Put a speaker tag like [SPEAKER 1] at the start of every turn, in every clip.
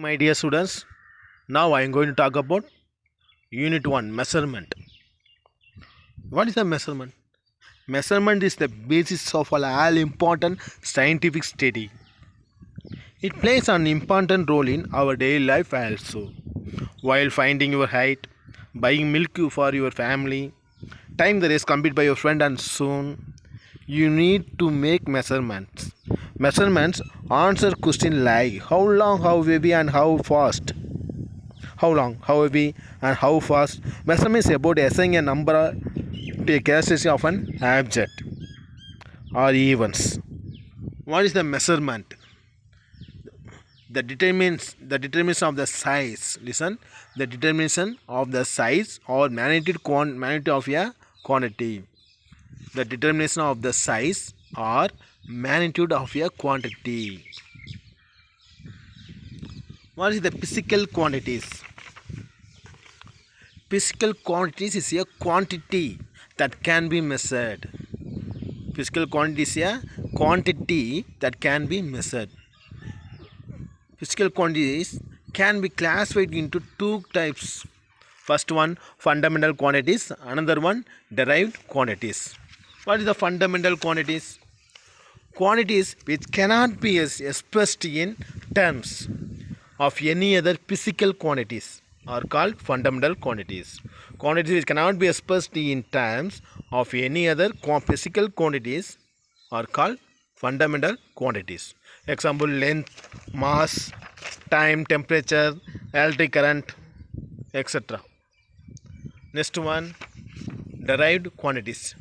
[SPEAKER 1] My dear students, now I am going to talk about Unit 1 Measurement. What is a measurement? Measurement is the basis of all important scientific study. It plays an important role in our daily life also. While finding your height, buying milk for your family, time the race complete by your friend, and soon you need to make measurements. Measurements answer question like how long, how heavy, and how fast. How long, how heavy, and how fast. Measurement is about assigning a number to a characteristic of an object or events. What is the measurement? The determination of the size. Listen, the determination of the size or magnitude of a quantity. The determination of the size or magnitude of a quantity. What is the physical quantities? Physical quantities is a quantity that can be measured. Physical quantity is a quantity that can be measured. Physical quantities can be classified into two types. First one, fundamental quantities. Another one, derived quantities. What is the fundamental quantities? Quantities which cannot be expressed in terms of any other physical quantities are called fundamental quantities. Quantities which cannot be expressed in terms of any other physical quantities are called fundamental quantities. Example, length, mass, time, temperature, electric current, etc. Next one, derived quantities.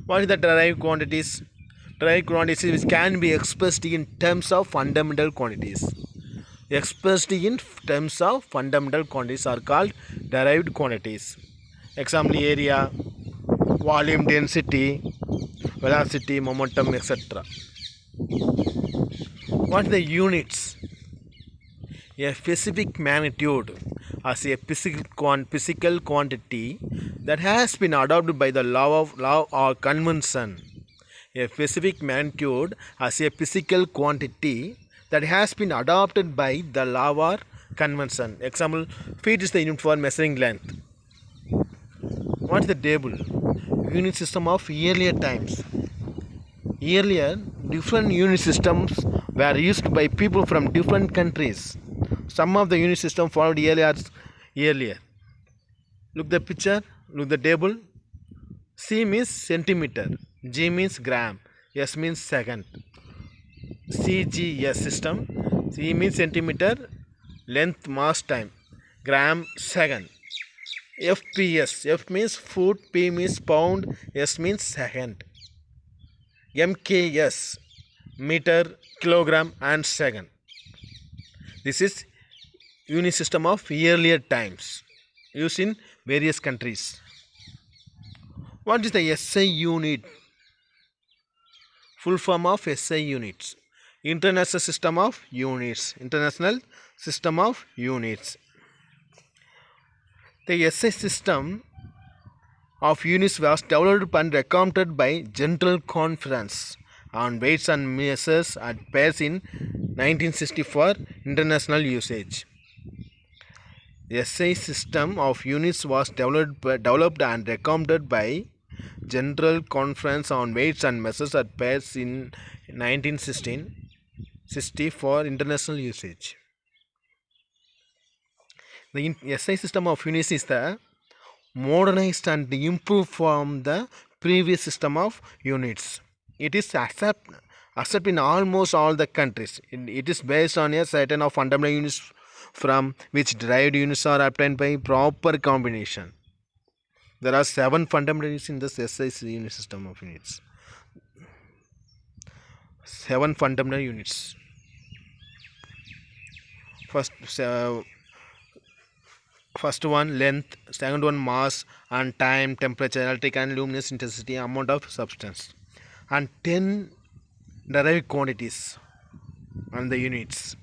[SPEAKER 1] What is the derived quantities? Derived quantities which can be expressed in terms of fundamental quantities. Expressed in terms of fundamental quantities are called derived quantities. Example, area, volume, density, velocity, momentum, etc. What are the units? A specific magnitude as a physical quantity that has been adopted by the law or convention. A specific magnitude as a physical quantity that has been adopted by the law or convention. Example, feet is the unit for measuring length. What is the table? Unit system of earlier times. Earlier, different unit systems were used by people from different countries. Some of the unit system followed earlier. Look the picture, look the table. C means centimeter, G means gram, S means second. CGS system. C means centimeter, length, mass, time, gram, second. FPS, F means foot, P means pound, S means second. MKS, meter, kilogram, and second. This is unit system of earlier times used in various countries. What is the SI unit? Full form of SI units. International System of Units. International System of Units. The SI system of units was developed and recommended by General Conference on Weights and Measures at Paris in 1960 for international usage. The SI system of units was developed and recommended by General Conference on Weights and Measures at Paris in 1960 for international usage. The SI system of units is the modernized and improved from the previous system of units. It is accepted in almost all the countries. It is based on a certain of fundamental units from which derived units are obtained by proper combination. There are 7 fundamental units in this SI unit system of units. 7 fundamental units. First one, length. Second one, mass and time, temperature, electric and luminous intensity, amount of substance. And 10 derived quantities and the units.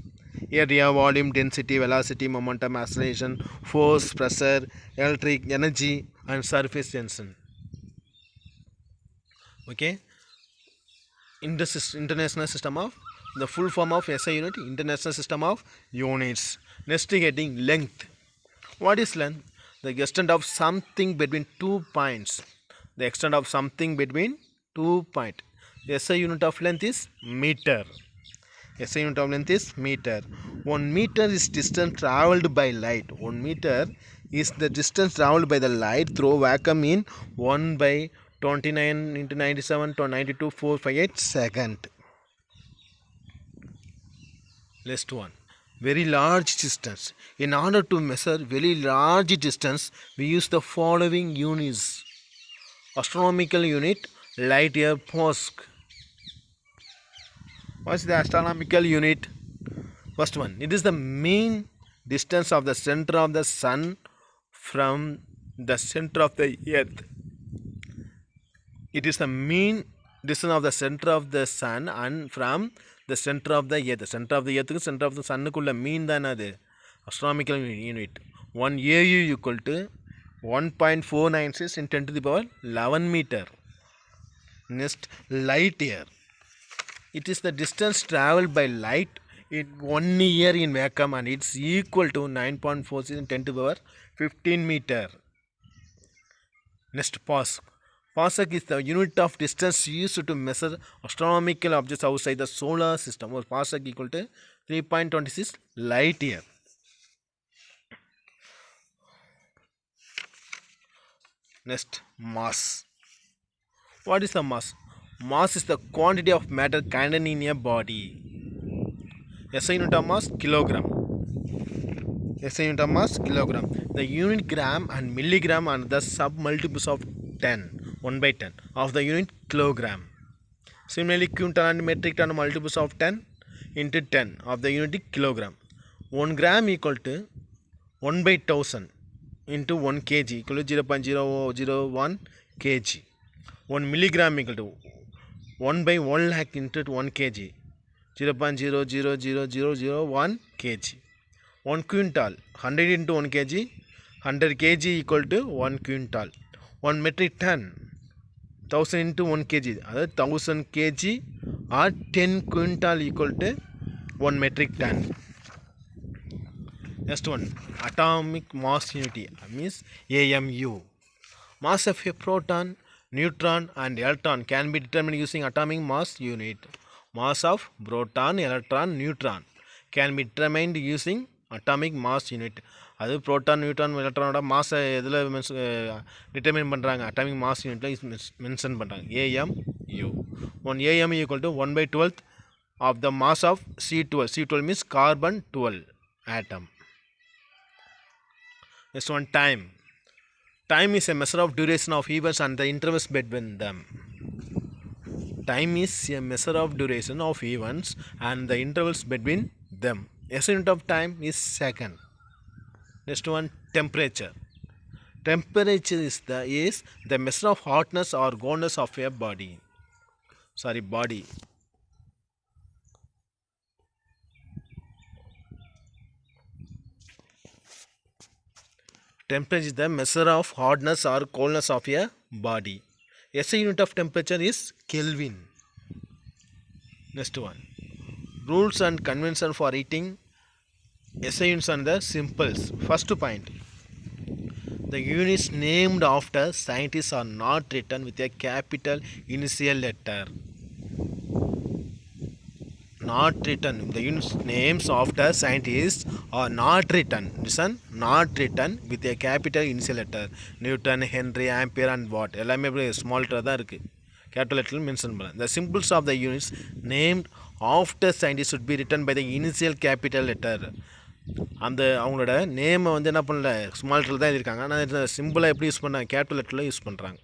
[SPEAKER 1] Area, volume, density, velocity, momentum, acceleration, force, pressure, electric energy, and surface tension. Okay. In the international system of the full form of SI unit, International System of Units. Next heading, length. What is length? The extent of something between 2 points. The extent of something between 2 points. The SI unit of length is meter. SI unit of length is meter. 1 meter is distance traveled by light. 1 meter is the distance traveled by the light through vacuum in 1 by 29 into 97 to 92,458 second. Last one. Very large distance. In order to measure very large distance, we use the following units. Astronomical unit, light year Pascal. What's the astronomical unit? First one, it is the mean distance of the center of the sun from the center of the earth. It is the mean distance of the center of the sun and from the center of the earth. Center of the earth, center of the sun kulla mean than adu. Astronomical unit. 1 AU equal to 1.496 in 10 to the power 11 meter. Next, light year. It is the distance traveled by light in 1 year in vacuum and it's equal to 9.46 in 10 to the power 15 meter. Next, Pascal. Pascal is the unit of distance used to measure astronomical objects outside the solar system. Or Pascal equal to 3.26 light year. Next, mass. What is the mass? Mass is the quantity of matter contained in a body. SI unit of mass, kilogram. SI unit of mass, kilogram. The unit gram and milligram are the sub-multiples of 10, 1 by 10 of the unit kilogram. Similarly, quintal and metric ton multiples of 10 into 10 of the unit kilogram. 1 gram equal to 1 by 1000 into 1 kg equal to 0.001 kg. 1 milligram equal to 1 by 1 lakh into 1 kg 0.00001 kg. 1 quintal 100 into 1 kg 100 kg equal to 1 quintal. 1 metric ton 1000 into 1 kg that is 1000 kg or 10 quintal equal to 1 metric ton. Next one, atomic mass unity means AMU. Mass of a proton, neutron and electron can be determined using atomic mass unit. Mass of proton, electron, neutron can be determined using atomic mass unit. அது proton neutron எலக்ட்ரானோட மாஸை எதில் determine பண்ணுறாங்க atomic mass யூனிட்டில் mention பண்ணுறாங்க AMU. 1 AMU equal to 1 by 12th of the mass of C12. C12 means carbon 12 atom. Next one, time. Time is a measure of duration of events and the intervals between them. Time is a measure of duration of events and the intervals between them. SI unit of time is second. Next one, temperature. Temperature is the measure of hotness or coldness of a body. Body. Temperature is the measure of hotness or coldness of a body. SI unit of temperature is Kelvin. Next one, rules and convention for eating. SI units and the symbols. First point, the units named after scientists are not written with a capital initial letter. Not written. The units names after scientists are not written. Listen, not written with a capital initial letter. Newton, Henry, Ampere and Watt. எல்லாமே small letter தான் இருக்கு. Capital letter mention பண்ணலாம். The symbols of the units named after scientists should be written by the initial capital letter. அந்த அவங்களோட நேமை என்ன பண்ணல small லெட்டரில் தான் எழுதியிருக்காங்க. ஆனால் இந்த சிம்பிளை எப்படி யூஸ் பண்ணாங்க கேபிட்டல் லெட்டரில் யூஸ் பண்ணுறாங்க.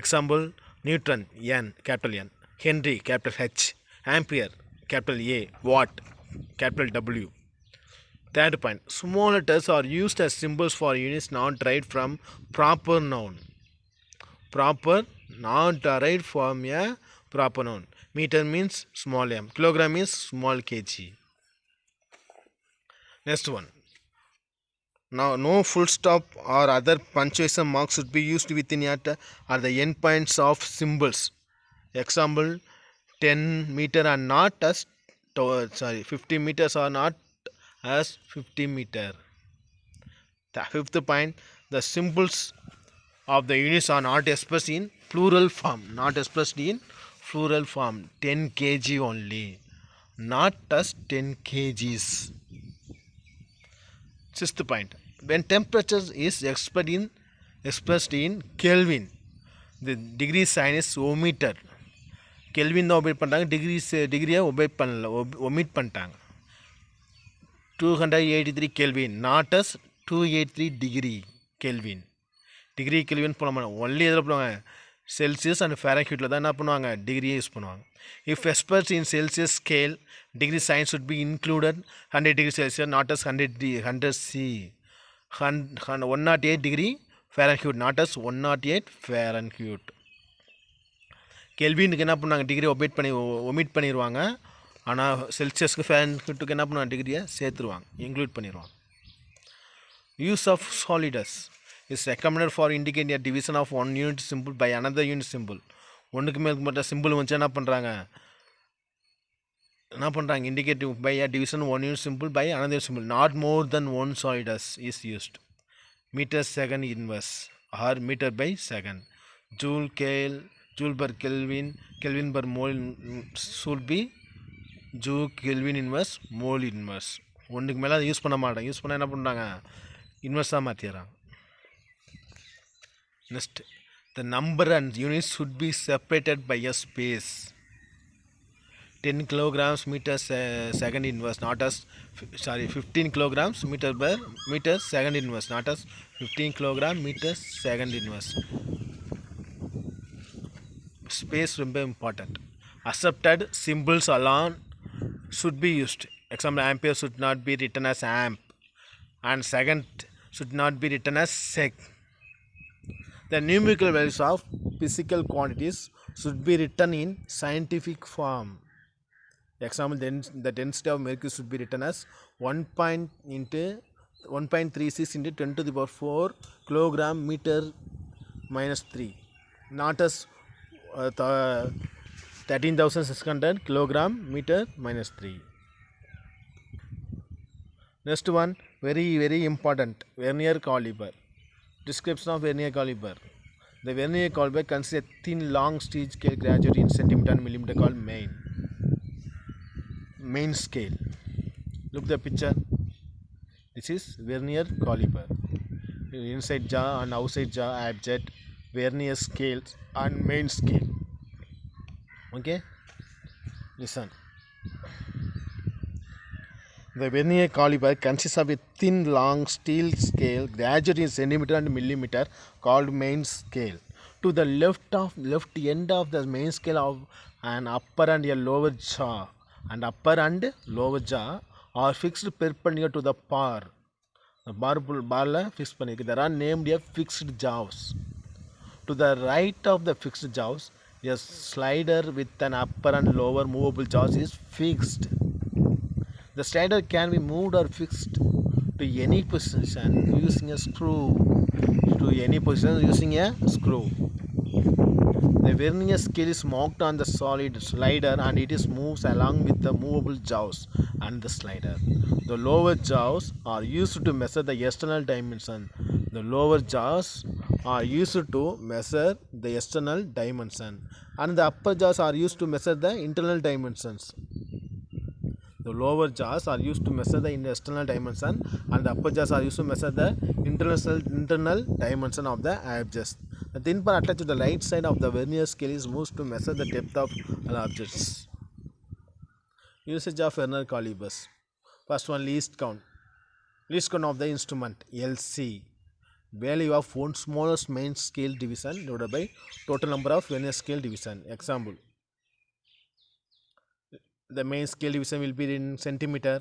[SPEAKER 1] Example, Newton N capital N, Henry capital H, ampere capital A, Watt capital W. Third point, small letters are used as symbols for units not derived from proper noun. Not derived from a proper noun. Meter means small m, kilogram means small kg. Next one, now no full stop or other punctuation marks should be used within at the end points of symbols. Example, 10 meter are not as 50 meters are not as 50 meter. The fifth point, the symbols of the units are not expressed in plural form. Not expressed in plural form. 10 kg only. Not as 10 kgs. Sixth point, when temperature is expressed in Kelvin, the degree sign is omitted. Kelvin தான் obeyed பண்ணுறாங்க, டிகிரியை omit பண்ணிட்டாங்க. 283 Kelvin, not as 283 degree Kelvin. Degree kelvin போட மாட்டாங்க. Only எதில் பண்ணுவாங்க, Celsius and ஃபேரன்ஹீட்டில் தான் என்ன பண்ணுவாங்க, டிகிரியே யூஸ் பண்ணுவாங்க. If experts in Celsius scale degree sign should be included 100 degree Celsius, not as 100 C. 108 degree Fahrenheit, not as 108 Fahrenheit. கெல்வினுக்கு என்ன பண்ணுவாங்க, டிகிரி ஒமிட் பண்ணிடுவாங்க. ஆனால் செல்சியஸ்க்கு ஃபேரன்ஹீட்டுக்கு என்ன பண்ணுவாங்க, டிகிரியை சேர்த்துருவாங்க, இன்க்ளூட் பண்ணிடுவாங்க. Use of solidus is recommended for indicating a division of one unit symbol by another unit symbol. ஒன்றுக்கு மேற்கு மட்டும் சிம்பிள் வந்து என்ன பண்ணுறாங்க, indicating by a division one unit symbol by another symbol. Not more than one solidus is used. Meter second inverse or meter by second. Joule per Kelvin, Kelvin per mole should be Joule Kelvin inverse, mole inverse. ஒன்றுக்கு மேலே use பண்ண மாட்டாங்க. Use பண்ணால் என்ன பண்ணுறாங்க, இன்வெர்ஸாக மாற்றிடுறாங்க. Next, the number and units should be separated by a space. 10 kilograms meter second inverse, not as 15 kilograms meter second inverse, not as 15 kilogram meter second inverse. Space ரொம்ப important. Accepted symbols alone should be used. Example, ampere should not be written as amp, and second should not be written as sec. The numerical values of physical quantities should be written in scientific form. Example, the density of mercury should be written as 1.36 into 10 to the power 4 kilogram meter minus 3, not as 13,600 kilogram meter minus 3. Next one, very very important, vernier caliper. Description of vernier caliper. The vernier caliper consists a thin long steel scale graduated in centimeter and millimeter called main scale. Look the picture. This is vernier caliper. Inside jaw and outside jaw object, vernier scales and main scale. Okay, listen. The vernier caliper consists of a thin long steel scale graduated in centimeter and millimeter called main scale. To the left end of the main scale of an upper and a lower jaw, and upper and lower jaw are fixed perpendicular to the bar. The bar fixed பண்ணிருக்கு. There are named a fixed jaws. To the right of the fixed jaws, a slider with an upper and lower movable jaws is fixed. The slider can be moved or fixed to any position using a screw. The vernier scale is mounted on the solid slider and it is moves along with the movable jaws and the slider. The lower jaws are used to measure the external dimension. And the upper jaws are used to measure the internal dimensions. The lower jaws are used to measure the external dimension and the upper jaws are used to measure the internal dimension of the objects. The thin part attached to the right side of the vernier scale is used to measure the depth of all objects. Usage of vernier calipers. First one, least count. Least count of the instrument, LC. Value of one smallest main scale division divided by total number of vernier scale division. Example, the main scale division will be in centimeter,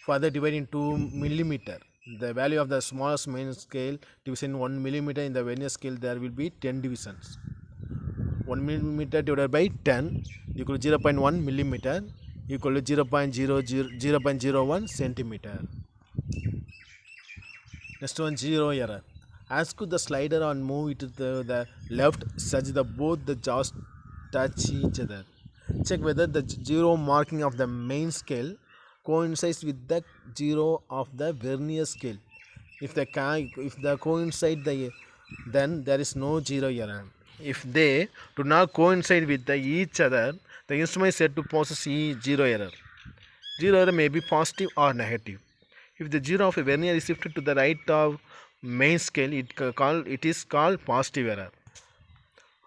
[SPEAKER 1] further divided into millimeter. The value of the smallest main scale division 1 millimeter in the vernier scale, there will be 10 divisions. 1 millimeter divided by 10 equal to 0.1 millimeter equal to 0.01 centimeter. Next one, zero error. Ask the slider and move it to the left such that both the jaws touch each other. Check whether the zero marking of the main scale coincides with the zero of the vernier scale. If they coincide then there is no zero error. If they do not coincide with each other, the instrument is said to possess zero error. Zero error may be positive or negative. If the zero of a vernier is shifted to the right of main scale, it is called positive error.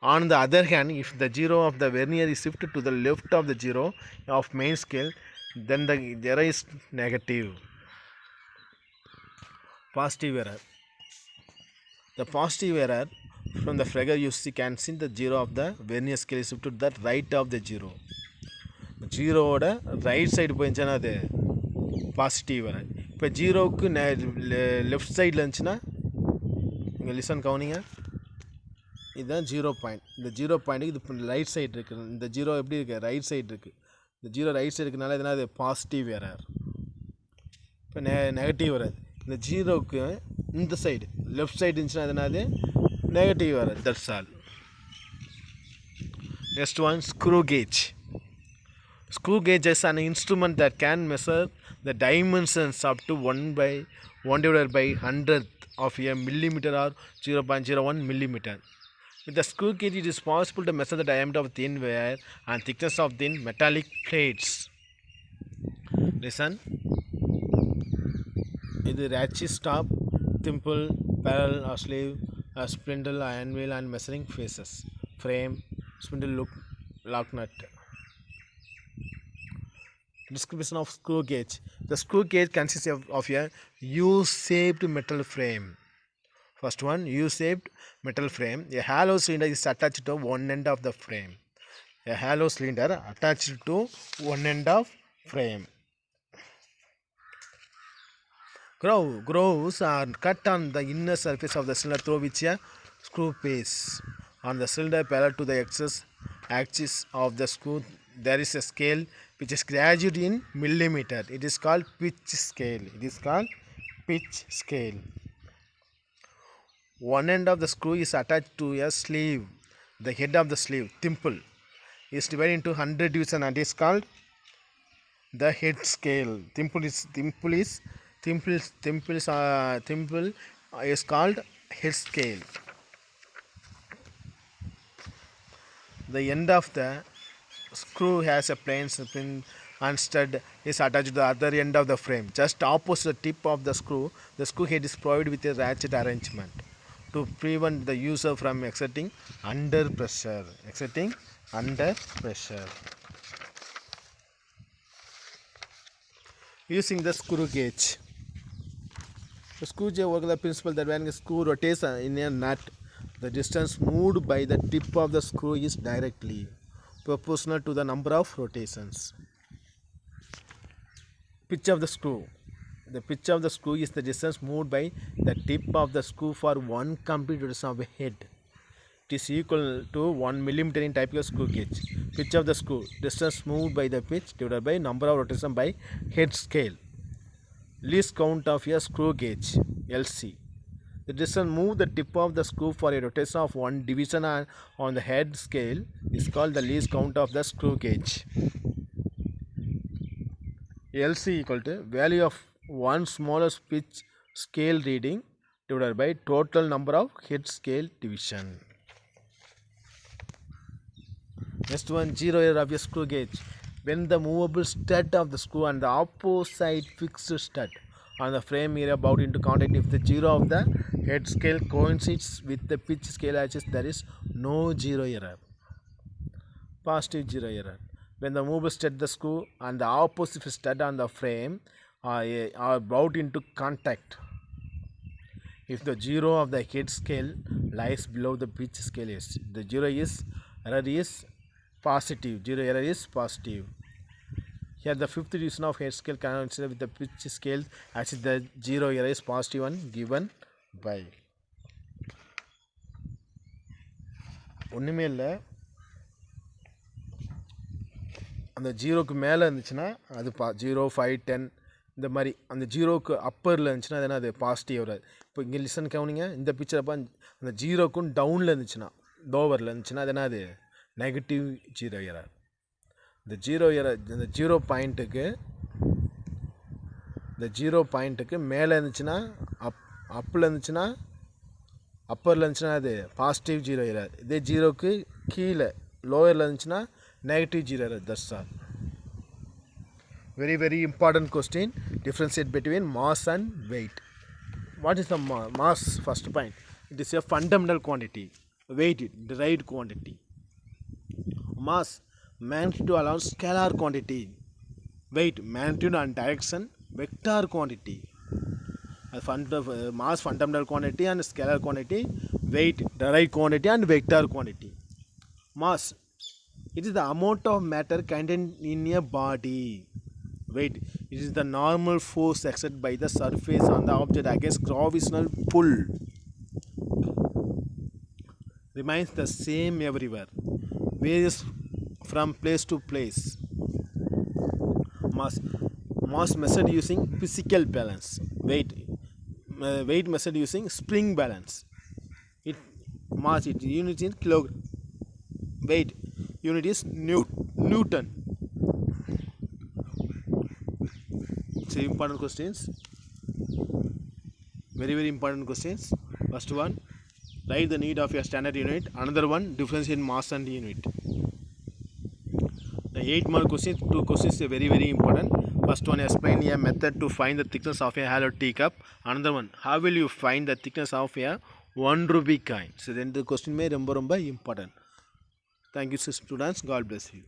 [SPEAKER 1] On the other hand, if the zero of the vernier is shifted to the left of the zero of main scale, then the error is negative. Positive error. The positive error from the figure you can see the zero of the vernier scale is shifted to the right of the zero. ஜீரோவோட right side போயிருந்துச்சுன்னா அது positive வர. இப்போ ஜீரோவுக்கு left சைடில் இருந்துச்சுன்னா இங்கே listen கவனிங்க, இதுதான் ஜீரோ பாயிண்ட். இந்த ஜீரோ பாயிண்ட்டுக்கு இது இப்போ ரைட் சைடு இருக்குது. இந்த ஜீரோ எப்படி இருக்குது? ரைட் சைடு இருக்குது. இந்த ஜீரோ ரைட் சைடு இருக்குனால எதுனா அது பாசிட்டிவ் எரர். இப்போ நெகட்டிவ் வராது. இந்த ஜீரோவுக்கு இந்த சைடு லெஃப்ட் சைடு இருந்துச்சுன்னா எதுனா அது நெகட்டிவ் வராது. That's all. Next one, screw gauge. Screw gauge is an instrument that can measure the dimensions up to 1 divided by 100th of a millimeter or 0.01 millimeter. With the screw gauge, it is possible to measure the diameter of thin wire and thickness of thin metallic plates. Listen. It is ratchet stop, thimble, barrel or sleeve, spindle, iron wheel and measuring faces, frame, spindle lock nut. Description of screw gauge. The screw gauge consists of a U-shaped metal frame. First one, U-shaped metal frame. A hollow cylinder is attached to one end of the frame. A hollow cylinder attached to one end of frame. Grooves are cut on the inner surface of the cylinder through which a screw passes. On the cylinder parallel to the axis of the screw, there is a scale which is graduated in millimeter. It is called pitch scale. One end of the screw is attached to a sleeve. The head of the sleeve, thimble, is divided into 100 divisions and is called the head scale. Thimble is called head scale. The end of the screw has a plain spring and stud is attached to the other end of the frame. Just opposite the tip of the screw head is provided with a ratchet arrangement to prevent the user from exerting under pressure. Using the screw gauge. The screw gauge works the principle that when a screw rotates in a nut, the distance moved by the tip of the screw is directly proportional to the number of rotations. Pitch of the screw. The pitch of the screw is the distance moved by the tip of the screw for one complete rotation of a head. It is equal to 1 millimeter in typical screw gauge. Pitch of the screw, distance moved by the pitch divided by number of rotations by head scale. Least count of a screw gauge, LC. The distance moved the tip of the screw for a rotation of one division on the head scale is called the least count of the screw gauge. LC equal to value of one smallest pitch scale reading divided by total number of head scale division. Next one, zero error of a screw gauge. When the movable stud of the screw and the opposite fixed stud on the frame are about into contact, if the zero of the head scale coincides with the pitch scale axis, there is no zero error. Positive zero error. When the movable stud the screw and the opposite stud on the frame are brought into contact, if the zero of the head scale lies below the pitch scale is, the error is positive. Zero error is positive. Here the fifth division of head scale coincides with the pitch scale as the zero error is positive and given by. ஒன்றுமே இல்லை, அந்த ஜீரோக்கு மேலே இருந்துச்சுன்னா அது 0, 5, 10 இந்த மாதிரி. அந்த ஜீரோக்கு அப்பரில் இருந்துச்சுன்னா அது என்ன, அது பாசிட்டிவ் வராது. இப்போ இங்கே லிசன் கவனிங்க, இந்த பிக்சரப்போ அந்த ஜீரோக்கும் டவுனில் இருந்துச்சுன்னா, லோவரில் இருந்துச்சுன்னா அது என்ன, அது நெகட்டிவ் ஜீரோ எரர். இந்த ஜீரோ பாயிண்ட்டுக்கு இந்த 0 பாயிண்ட்டுக்கு மேலே இருந்துச்சுன்னா அப்பில் இருந்துச்சுன்னா அப்பரில் இருந்துச்சுன்னா அது பாசிட்டிவ் 0 எரர். இதே 0க்கு கீழே லோயரில் இருந்துச்சுன்னா negative 0 error. That's all. Very important question. Differentiate between mass and weight. What is the mass? First point, it is a fundamental quantity. Weight, derived quantity. Mass, magnitude alone scalar quantity. Weight, magnitude and direction vector quantity. Mass, fundamental quantity and scalar quantity. Weight, derived quantity and vector quantity. Mass, it is the amount of matter contained in a body. Weight, it is the normal force exerted by the surface on the object against gravitational pull. Remains the same everywhere. Varies from place to place. Mass measured using physical balance. Weight measured using spring balance. Mass, its unit in kilogram. Weight unit is Newton. So important questions. Very important questions. First one, write the need of your standard unit. Another one, differentiate mass and unit. The 8 mark questions, 2 questions are very important. First one, explain a method to find the thickness of a hollow teacup. Another one, how will you find the thickness of a 1 rupee coin? So then the question may ரொம்ப important. Thank you students. God bless you.